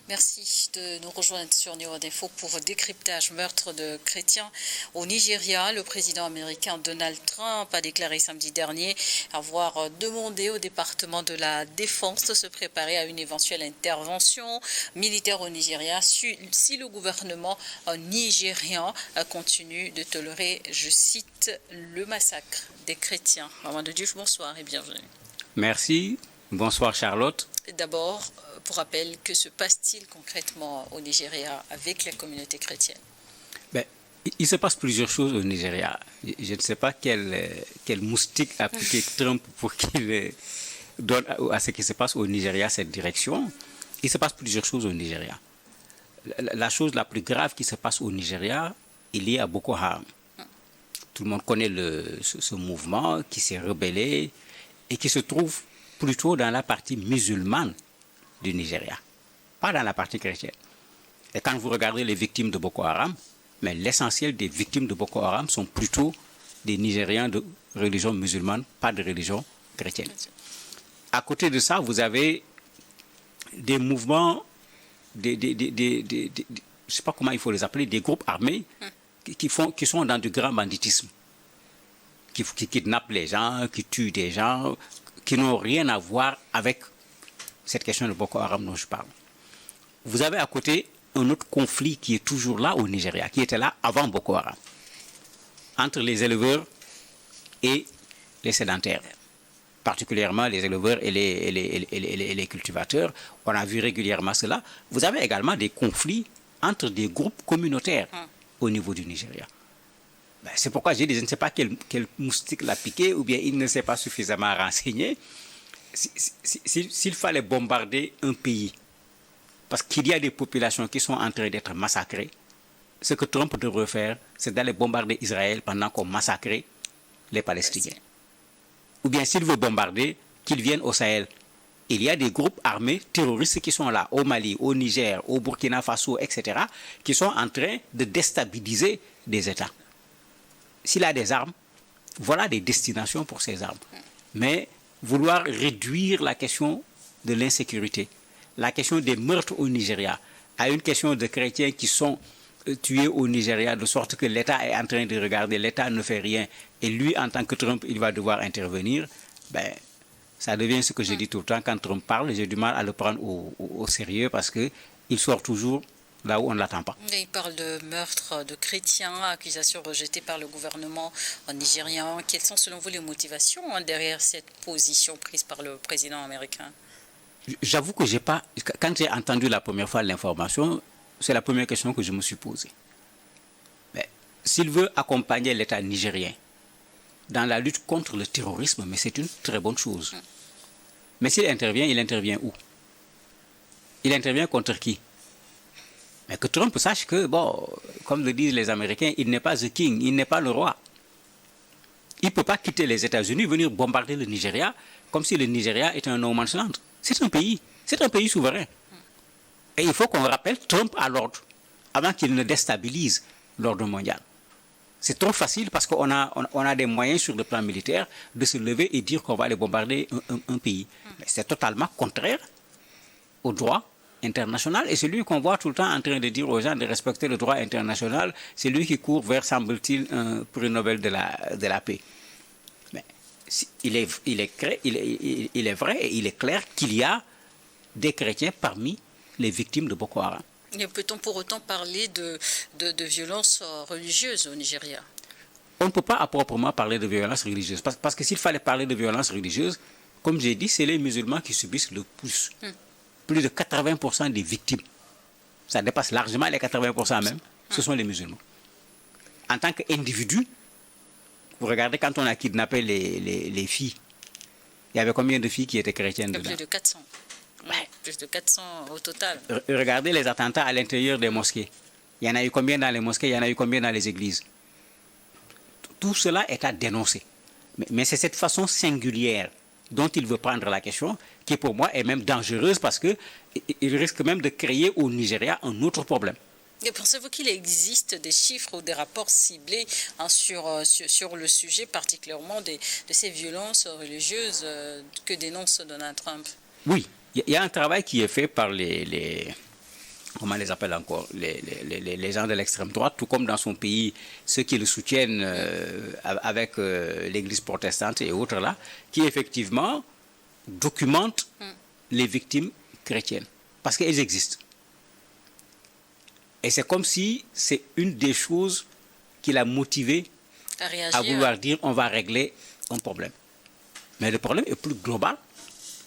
Merci de nous rejoindre sur Neo Info pour décryptage meurtre de chrétiens au Nigeria. Le président américain Donald Trump a déclaré samedi dernier avoir demandé au département de la Défense de se préparer à une éventuelle intervention militaire au Nigeria si le gouvernement nigérian continue de tolérer, je cite, le massacre des chrétiens. Maman de Dieu, bonsoir et bienvenue. Merci. Bonsoir Charlotte. D'abord, pour rappel, que se passe-t-il concrètement au Nigeria avec la communauté chrétienne? Il se passe plusieurs choses au Nigeria. Je ne sais pas quel moustique a piqué Trump pour qu'il donne à ce qui se passe au Nigeria cette direction. Il se passe plusieurs choses au Nigeria. La chose la plus grave qui se passe au Nigeria est liée à Boko Haram. Tout le monde connaît ce mouvement qui s'est rebellé et qui se trouve plutôt dans la partie musulmane du Nigeria, pas dans la partie chrétienne. Et quand vous regardez les victimes de Boko Haram, mais l'essentiel des victimes de Boko Haram sont plutôt des Nigériens de religion musulmane, pas de religion chrétienne. À côté de ça, vous avez des mouvements, je ne sais pas comment il faut les appeler, des groupes armés qui sont dans du grand banditisme, qui kidnappent les gens, qui tuent des gens, qui n'ont rien à voir avec cette question de Boko Haram dont je parle. Vous avez à côté un autre conflit qui est toujours là au Nigeria, qui était là avant Boko Haram, entre les éleveurs et les sédentaires, particulièrement les éleveurs et les cultivateurs. On a vu régulièrement cela. Vous avez également des conflits entre des groupes communautaires au niveau du Nigeria. C'est pourquoi j'ai dit, je ne sais pas quel moustique l'a piqué, ou bien il ne s'est pas suffisamment renseigné. S'il fallait bombarder un pays, parce qu'il y a des populations qui sont en train d'être massacrées, ce que Trump devrait faire, c'est d'aller bombarder Israël pendant qu'on massacrait les Palestiniens. Ou bien s'il veut bombarder, qu'il vienne au Sahel. Il y a des groupes armés terroristes qui sont là, au Mali, au Niger, au Burkina Faso, etc., qui sont en train de déstabiliser des États. S'il a des armes, voilà des destinations pour ces armes. Mais vouloir réduire la question de l'insécurité, la question des meurtres au Nigeria, à une question de chrétiens qui sont tués au Nigeria, de sorte que l'État est en train de regarder, l'État ne fait rien, et lui, en tant que Trump, il va devoir intervenir, ça devient ce que je dis tout le temps, quand Trump parle, j'ai du mal à le prendre au sérieux, parce qu'il sort toujours là où on ne l'attend pas. Il parle de meurtre de chrétiens, accusations rejetées par le gouvernement nigérian. Quelles sont selon vous les motivations derrière cette position prise par le président américain? J'avoue que quand j'ai entendu la première fois l'information, c'est la première question que je me suis posée. S'il veut accompagner l'État nigérien dans la lutte contre le terrorisme, mais c'est une très bonne chose. Mais s'il intervient, il intervient où? Il intervient contre qui? Mais que Trump sache que, comme le disent les Américains, il n'est pas the king, il n'est pas le roi. Il ne peut pas quitter les États-Unis, venir bombarder le Nigeria comme si le Nigeria était un no man's land. C'est un pays souverain. Et il faut qu'on rappelle Trump à l'ordre, avant qu'il ne déstabilise l'ordre mondial. C'est trop facile parce qu'on a des moyens sur le plan militaire de se lever et dire qu'on va aller bombarder un pays. Mais c'est totalement contraire au droit international, et celui qu'on voit tout le temps en train de dire aux gens de respecter le droit international, c'est lui qui court vers, semble-t-il, un prix Nobel de la paix. Mais il est vrai et il est clair qu'il y a des chrétiens parmi les victimes de Boko Haram. Et peut-on pour autant parler de violences religieuses au Nigeria? On ne peut pas à proprement parler de violence religieuse, parce que s'il fallait parler de violence religieuse, comme j'ai dit, c'est les musulmans qui subissent le plus. Plus de 80% des victimes, ça dépasse largement les 80% même, ce sont les musulmans. En tant qu'individu, vous regardez quand on a kidnappé les filles, il y avait combien de filles qui étaient chrétiennes dedans? Plus de 400. Plus de 400 au total. Regardez les attentats à l'intérieur des mosquées. Il y en a eu combien dans les mosquées, il y en a eu combien dans les églises? Tout cela est à dénoncer. Mais c'est cette façon singulière dont il veut prendre la question, qui pour moi est même dangereuse parce qu'il risque même de créer au Nigeria un autre problème. Et pensez-vous qu'il existe des chiffres ou des rapports ciblés sur le sujet, particulièrement de ces violences religieuses que dénonce Donald Trump? Oui, il y a un travail qui est fait par les comment on les appelle encore, les gens de l'extrême droite, tout comme dans son pays, ceux qui le soutiennent avec l'église protestante et autres là, qui effectivement documentent les victimes chrétiennes, parce qu'elles existent. Et c'est comme si c'est une des choses qui l'a motivé à vouloir dire on va régler un problème. Mais le problème est plus global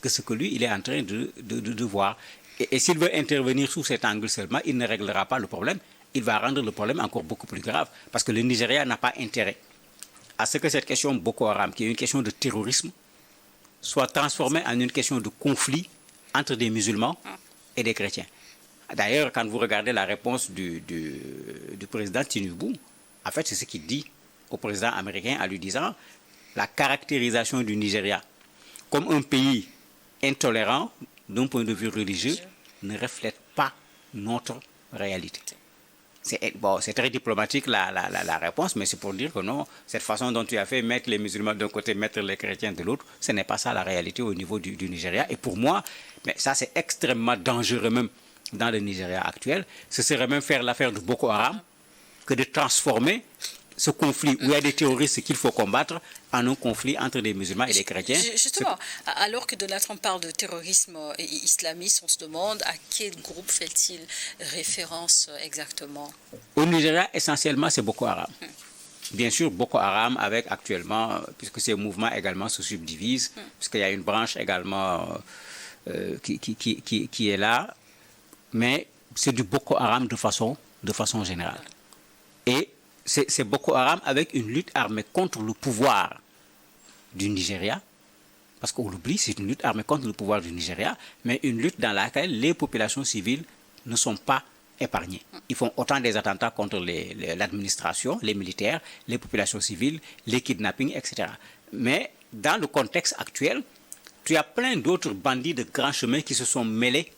que ce que lui, il est en train de voir. Et s'il veut intervenir sous cet angle seulement, il ne réglera pas le problème. Il va rendre le problème encore beaucoup plus grave. Parce que le Nigeria n'a pas intérêt à ce que cette question Boko Haram, qui est une question de terrorisme, soit transformée en une question de conflit entre des musulmans et des chrétiens. D'ailleurs, quand vous regardez la réponse du président Tinubu, en fait, c'est ce qu'il dit au président américain en lui disant la caractérisation du Nigeria comme un pays intolérant d'un point de vue religieux ne reflète pas notre réalité. C'est très diplomatique la réponse, mais c'est pour dire que non, cette façon dont tu as fait mettre les musulmans d'un côté, mettre les chrétiens de l'autre, ce n'est pas ça la réalité au niveau du Nigeria. Et pour moi, mais ça c'est extrêmement dangereux même dans le Nigeria actuel. Ce serait même faire l'affaire de Boko Haram que de transformer ce conflit où il y a des terroristes qu'il faut combattre en un conflit entre des musulmans et des chrétiens. Justement, alors que Donald Trump parle de terrorisme et islamisme, on se demande à quel groupe fait-il référence exactement? Au Nigeria, essentiellement, c'est Boko Haram. Bien sûr, Boko Haram avec actuellement, puisque ces mouvements également se subdivisent, puisqu'il y a une branche également qui est là, mais c'est du Boko Haram de façon générale. Et c'est Boko Haram avec une lutte armée contre le pouvoir du Nigeria, parce qu'on l'oublie, c'est une lutte armée contre le pouvoir du Nigeria, mais une lutte dans laquelle les populations civiles ne sont pas épargnées. Ils font autant des attentats contre l'administration, les militaires, les populations civiles, les kidnappings, etc. Mais dans le contexte actuel, tu as plein d'autres bandits de grands chemins qui se sont mêlés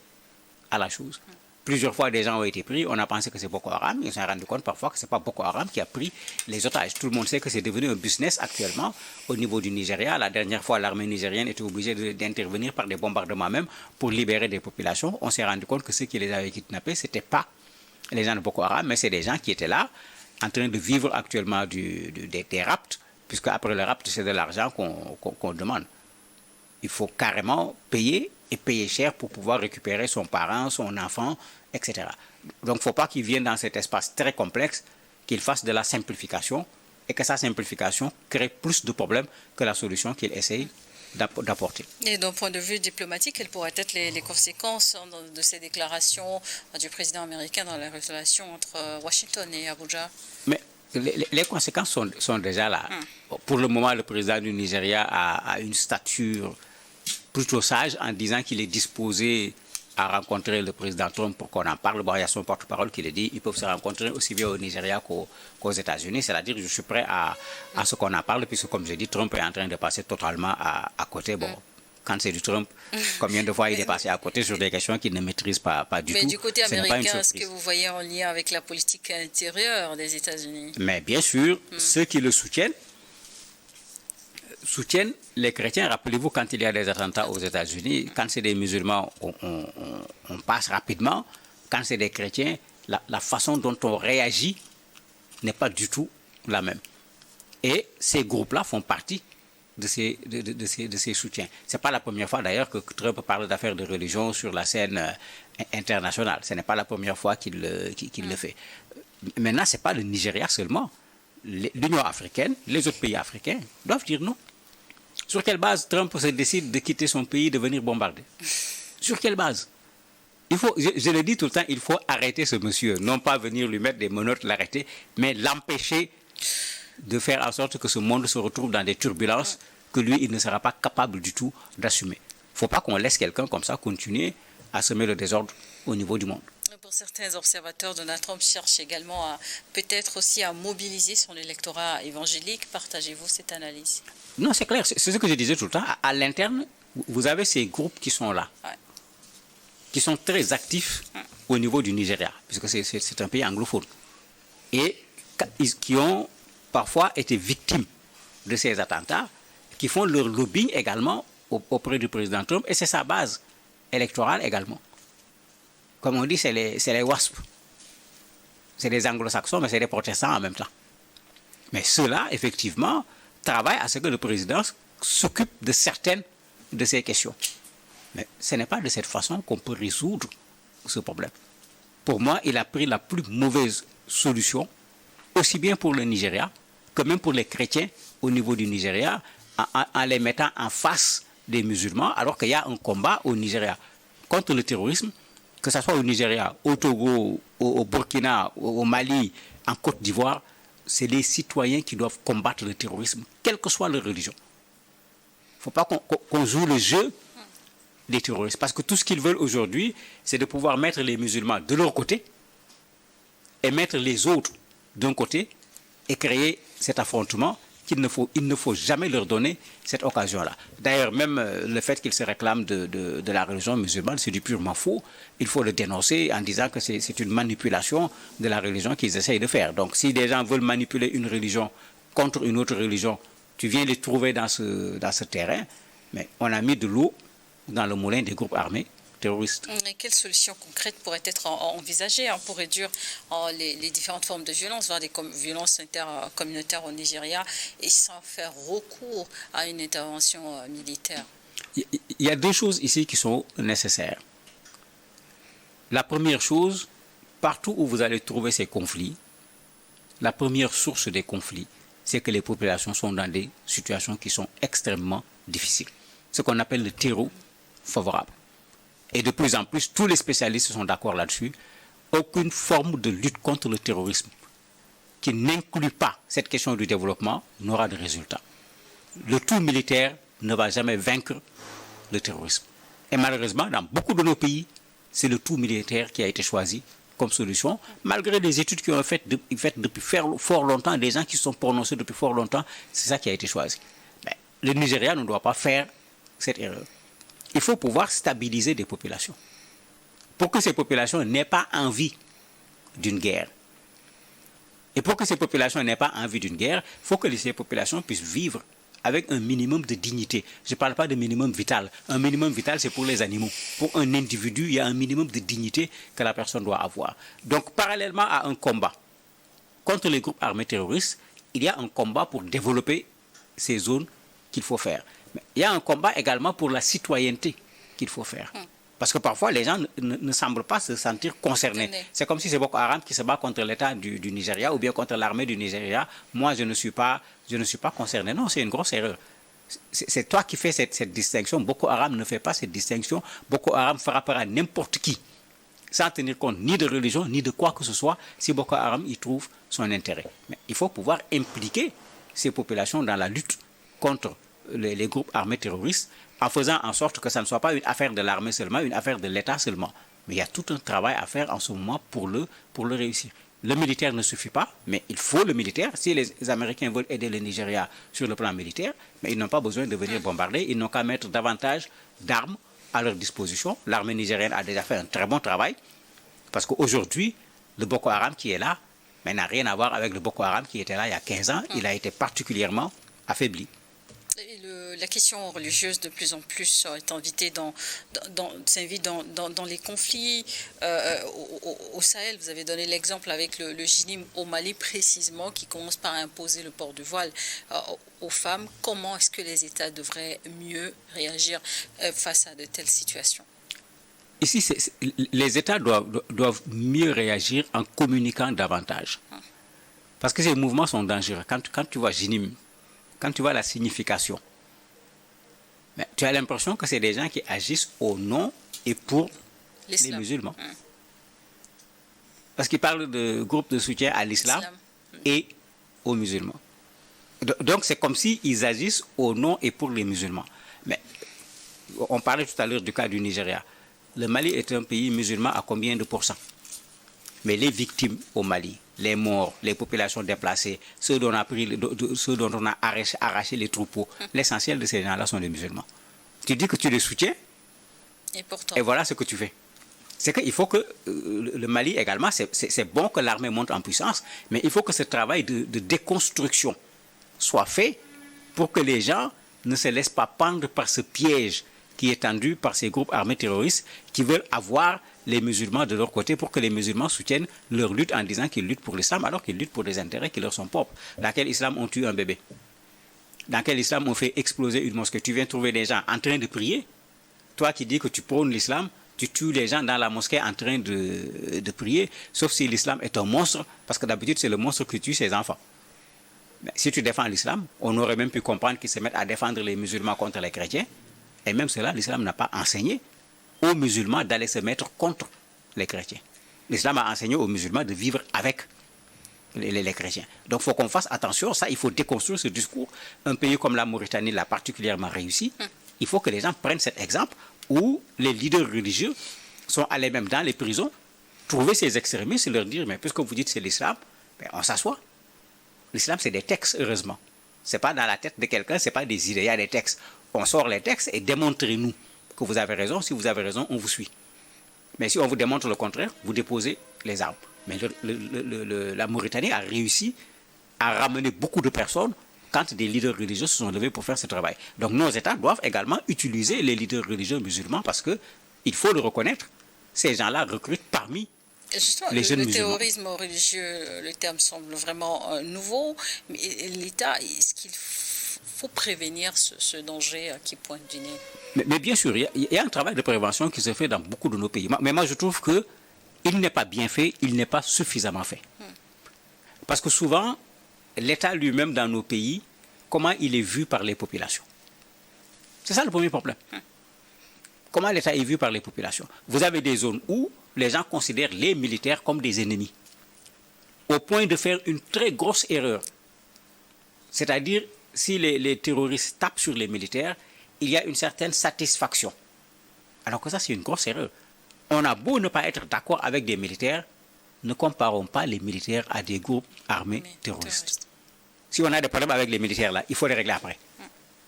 à la chose. Plusieurs fois, des gens ont été pris. On a pensé que c'est Boko Haram. Ils se sont rendus compte parfois que ce n'est pas Boko Haram qui a pris les otages. Tout le monde sait que c'est devenu un business actuellement au niveau du Nigeria. La dernière fois, l'armée nigérienne était obligée d'intervenir par des bombardements même pour libérer des populations. On s'est rendu compte que ceux qui les avaient kidnappés, ce n'étaient pas les gens de Boko Haram, mais c'est des gens qui étaient là, en train de vivre actuellement des rapts, puisque après le rapt, c'est de l'argent qu'on demande. Il faut carrément payer et payer cher pour pouvoir récupérer son parent, son enfant, etc. Donc, il ne faut pas qu'il vienne dans cet espace très complexe, qu'il fasse de la simplification et que sa simplification crée plus de problèmes que la solution qu'il essaye d'apporter. Et d'un point de vue diplomatique, quelles pourraient être les conséquences de ces déclarations du président américain dans les relations entre Washington et Abuja? Mais les conséquences sont déjà là. Pour le moment, le président du Nigeria a une stature plutôt sage en disant qu'il est disposé à rencontrer le président Trump pour qu'on en parle. Bon, il y a son porte-parole qui le dit, ils peuvent se rencontrer aussi bien au Nigeria qu'aux États-Unis. C'est-à-dire que je suis prêt à ce qu'on en parle, puisque comme je dis, Trump est en train de passer totalement à côté. Bon, quand c'est du Trump, combien de fois il est passé à côté sur des questions qu'il ne maîtrise pas du tout. Mais du côté américain, est-ce que vous voyez en lien avec la politique intérieure des États-Unis? Mais bien sûr, ceux qui le soutiennent les chrétiens. Rappelez-vous, quand il y a des attentats aux États-Unis, quand c'est des musulmans, on passe rapidement. Quand c'est des chrétiens, la façon dont on réagit n'est pas du tout la même. Et ces groupes-là font partie de ces soutiens. Ce n'est pas la première fois d'ailleurs que Trump parle d'affaires de religion sur la scène internationale. Ce n'est pas la première fois qu'il le fait. Maintenant, ce n'est pas le Nigeria seulement. L'Union africaine, les autres pays africains doivent dire non. Sur quelle base Trump se décide de quitter son pays, de venir bombarder? Sur quelle base? Je le dis tout le temps, il faut arrêter ce monsieur. Non pas venir lui mettre des menottes, l'arrêter, mais l'empêcher de faire en sorte que ce monde se retrouve dans des turbulences que lui, il ne sera pas capable du tout d'assumer. Il ne faut pas qu'on laisse quelqu'un comme ça continuer à semer le désordre au niveau du monde. Pour certains observateurs, Donald Trump cherche également peut-être aussi à mobiliser son électorat évangélique. Partagez-vous cette analyse? Non, c'est clair. C'est ce que je disais tout le temps. À l'interne, vous avez ces groupes qui sont là, qui sont très actifs au niveau du Nigeria, puisque c'est un pays anglophone, et qui ont parfois été victimes de ces attentats, qui font leur lobbying également auprès du président Trump, et c'est sa base électorale également. comme on dit, c'est les WASP. C'est des anglo-saxons, mais c'est des protestants en même temps. Mais ceux-là, effectivement, travaillent à ce que le président s'occupe de certaines de ces questions. Mais ce n'est pas de cette façon qu'on peut résoudre ce problème. Pour moi, il a pris la plus mauvaise solution, aussi bien pour le Nigeria que même pour les chrétiens au niveau du Nigeria, en les mettant en face des musulmans, alors qu'il y a un combat au Nigeria contre le terrorisme, que ce soit au Nigeria, au Togo, au Burkina, au Mali, en Côte d'Ivoire, c'est les citoyens qui doivent combattre le terrorisme, quelle que soit leur religion. Il ne faut pas qu'on joue le jeu des terroristes, parce que tout ce qu'ils veulent aujourd'hui, c'est de pouvoir mettre les musulmans de leur côté et mettre les autres d'un côté et créer cet affrontement il ne faut jamais leur donner cette occasion-là. D'ailleurs, même le fait qu'ils se réclament de la religion musulmane, c'est du purement faux. Il faut le dénoncer en disant que c'est une manipulation de la religion qu'ils essayent de faire. Donc, si des gens veulent manipuler une religion contre une autre religion, tu viens les trouver dans ce terrain, mais on a mis de l'eau dans le moulin des groupes armés terroristes. Et quelles solutions concrètes pourraient être envisagées pour réduire les différentes formes de violence, voire des violences intercommunautaires au Nigeria, et sans faire recours à une intervention militaire? Il y a deux choses ici qui sont nécessaires. La première chose, partout où vous allez trouver ces conflits, la première source des conflits, c'est que les populations sont dans des situations qui sont extrêmement difficiles. Ce qu'on appelle le terreau favorable. Et de plus en plus, tous les spécialistes sont d'accord là-dessus. Aucune forme de lutte contre le terrorisme qui n'inclut pas cette question du développement n'aura de résultat. Le tout militaire ne va jamais vaincre le terrorisme. Et malheureusement, dans beaucoup de nos pays, c'est le tout militaire qui a été choisi comme solution, malgré des études qui ont été faites depuis fort longtemps, des gens qui se sont prononcés depuis fort longtemps, c'est ça qui a été choisi. Mais le Nigeria ne doit pas faire cette erreur. Il faut pouvoir stabiliser des populations pour que ces populations n'aient pas envie d'une guerre. Et pour que ces populations n'aient pas envie d'une guerre, il faut que ces populations puissent vivre avec un minimum de dignité. Je ne parle pas de minimum vital. Un minimum vital, c'est pour les animaux. Pour un individu, il y a un minimum de dignité que la personne doit avoir. Donc, parallèlement à un combat contre les groupes armés terroristes, il y a un combat pour développer ces zones qu'il faut faire. Mais il y a un combat également pour la citoyenneté qu'il faut faire. Parce que parfois, les gens ne semblent pas se sentir concernés. C'est comme si c'est Boko Haram qui se bat contre l'État du Nigeria ou bien contre l'armée du Nigeria. Moi, je ne suis pas concerné. Non, c'est une grosse erreur. C'est toi qui fais cette distinction. Boko Haram ne fait pas cette distinction. Boko Haram frappera n'importe qui, sans tenir compte ni de religion, ni de quoi que ce soit, si Boko Haram y trouve son intérêt. Mais il faut pouvoir impliquer ces populations dans la lutte contre les groupes armés terroristes, en faisant en sorte que ça ne soit pas une affaire de l'armée seulement, une affaire de l'État seulement. Mais il y a tout un travail à faire en ce moment pour le réussir. Le militaire ne suffit pas, mais il faut le militaire. Si les Américains veulent aider le Nigeria sur le plan militaire, mais ils n'ont pas besoin de venir bombarder, ils n'ont qu'à mettre davantage d'armes à leur disposition. L'armée nigérienne a déjà fait un très bon travail, parce qu'aujourd'hui, le Boko Haram qui est là, mais n'a rien à voir avec le Boko Haram qui était là il y a 15 ans. Il a été particulièrement affaibli. Et la question religieuse de plus en plus est invitée s'invite dans les conflits au Sahel. Vous avez donné l'exemple avec le JNIM au Mali précisément, qui commence par imposer le port du voile aux femmes. Comment est-ce que les États devraient mieux réagir face à de telles situations? Ici, les États doivent mieux réagir en communiquant davantage. Parce que ces mouvements sont dangereux. Quand tu vois JNIM, quand tu vois la signification, mais tu as l'impression que c'est des gens qui agissent au nom et pour les musulmans. Parce qu'ils parlent de groupes de soutien à l'islam et aux musulmans. Donc c'est comme s'ils agissent au nom et pour les musulmans. Mais on parlait tout à l'heure du cas du Nigeria. Le Mali est un pays musulman à combien de pourcents? Mais les victimes au Mali, les morts, les populations déplacées, ceux dont on a arraché les troupeaux, l'essentiel de ces gens-là sont des musulmans. Tu dis que tu les soutiens, et voilà ce que tu fais. C'est qu'il faut que le Mali également, c'est bon que l'armée monte en puissance, mais il faut que ce travail de déconstruction soit fait pour que les gens ne se laissent pas pendre par ce piège qui est tendu par ces groupes armés terroristes qui veulent avoir les musulmans de leur côté pour que les musulmans soutiennent leur lutte en disant qu'ils luttent pour l'islam alors qu'ils luttent pour des intérêts qui leur sont propres. Dans quel islam on tue un bébé? Dans quel islam on fait exploser une mosquée? Tu viens trouver des gens en train de prier. Toi qui dis que tu prônes l'islam, tu tues les gens dans la mosquée en train de prier, sauf si l'islam est un monstre, parce que d'habitude c'est le monstre qui tue ses enfants. Mais si tu défends l'islam, on aurait même pu comprendre qu'ils se mettent à défendre les musulmans contre les chrétiens. Et même cela, l'islam n'a pas enseigné aux musulmans d'aller se mettre contre les chrétiens. L'islam a enseigné aux musulmans de vivre avec les chrétiens. Donc il faut qu'on fasse attention, ça il faut déconstruire ce discours. Un pays comme la Mauritanie l'a particulièrement réussi. Il faut que les gens prennent cet exemple où les leaders religieux sont allés même dans les prisons, trouver ces extrémistes et leur dire, mais puisque vous dites c'est l'islam, ben on s'assoit. L'islam c'est des textes, heureusement. Ce n'est pas dans la tête de quelqu'un, ce n'est pas des idées, il y a des textes. On sort les textes et démontrez-nous que vous avez raison. Si vous avez raison, on vous suit. Mais si on vous démontre le contraire, vous déposez les armes. Mais la Mauritanie a réussi à ramener beaucoup de personnes quand des leaders religieux se sont levés pour faire ce travail. Donc nos États doivent également utiliser les leaders religieux musulmans parce qu'il faut le reconnaître, ces gens-là recrutent parmi justement, les jeunes musulmans. Le terrorisme religieux, le terme semble vraiment nouveau, mais l'État, est-ce qu'il faut prévenir ce danger qui pointe du nez? Mais bien sûr, il y a un travail de prévention qui se fait dans beaucoup de nos pays. Mais moi, je trouve qu'il n'est pas bien fait, il n'est pas suffisamment fait. Parce que souvent, l'État lui-même dans nos pays, comment il est vu par les populations. C'est ça le premier problème. Comment l'État est vu par les populations. Vous avez des zones où les gens considèrent les militaires comme des ennemis, au point de faire une très grosse erreur. C'est-à-dire, si les terroristes tapent sur les militaires, il y a une certaine satisfaction. Alors que ça, c'est une grosse erreur. On a beau ne pas être d'accord avec des militaires, ne comparons pas les militaires à des groupes armés terroristes. Si on a des problèmes avec les militaires là, il faut les régler après.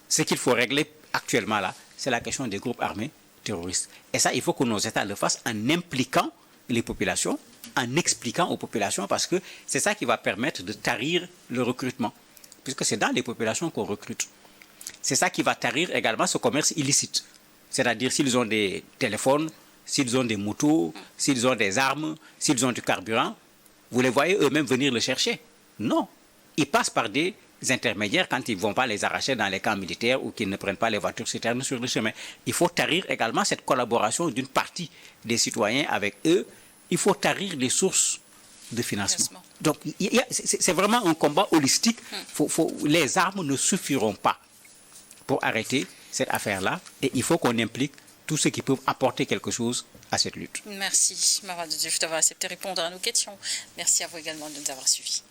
Ce qu'il faut régler actuellement là, c'est la question des groupes armés terroristes. Et ça, il faut que nos États le fassent en impliquant les populations, en expliquant aux populations, parce que c'est ça qui va permettre de tarir le recrutement, puisque c'est dans les populations qu'on recrute. C'est ça qui va tarir également ce commerce illicite. C'est-à-dire s'ils ont des téléphones, s'ils ont des motos, s'ils ont des armes, s'ils ont du carburant, vous les voyez eux-mêmes venir le chercher. Non. Ils passent par des intermédiaires quand ils ne vont pas les arracher dans les camps militaires ou qu'ils ne prennent pas les voitures citernes sur le chemin. Il faut tarir également cette collaboration d'une partie des citoyens avec eux. Il faut tarir les sources de financement. Donc, c'est vraiment un combat holistique. Les armes ne suffiront pas pour arrêter cette affaire-là. Et il faut qu'on implique tous ceux qui peuvent apporter quelque chose à cette lutte. Merci, Mara Diouf, d'avoir accepté de répondre à nos questions. Merci à vous également de nous avoir suivis.